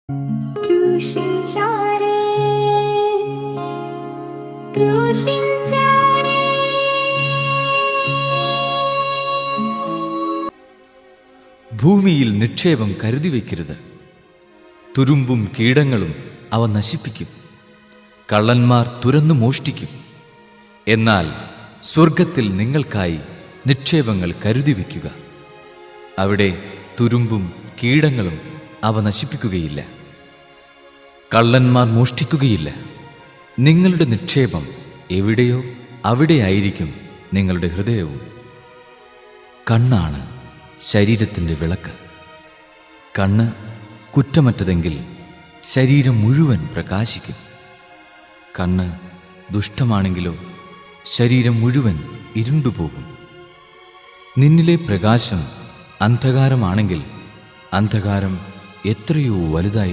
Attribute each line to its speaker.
Speaker 1: ക്രൂശിച്ചാരേ, ക്രൂശിച്ചാരേ.
Speaker 2: ഭൂമിയിൽ നിക്ഷേപം കരുതി വയ്ക്കരുത്. തുരുമ്പും കീടങ്ങളും അവ നശിപ്പിക്കും. കള്ളന്മാർ തുരന്നു മോഷ്ടിക്കും. എന്നാൽ സ്വർഗത്തിൽ നിങ്ങൾക്കായി നിക്ഷേപങ്ങൾ കരുതി വയ്ക്കുക. അവിടെ തുരുമ്പും കീടങ്ങളും അവ നശിപ്പിക്കുകയില്ല. കള്ളന്മാർ മോഷ്ടിക്കുകയില്ല. നിങ്ങളുടെ നിക്ഷേപം എവിടെയോ അവിടെയായിരിക്കും നിങ്ങളുടെ ഹൃദയവും. കണ്ണാണ് ശരീരത്തിൻ്റെ വിളക്ക്. കണ്ണ് കുറ്റമറ്റതെങ്കിൽ ശരീരം മുഴുവൻ പ്രകാശിക്കും. കണ്ണ് ദുഷ്ടമാണെങ്കിലോ ശരീരം മുഴുവൻ ഇരുണ്ടുപോകും. നിന്നിലെ പ്രകാശം അന്ധകാരമാണെങ്കിൽ അന്ധകാരം എത്രയോ വലുതായി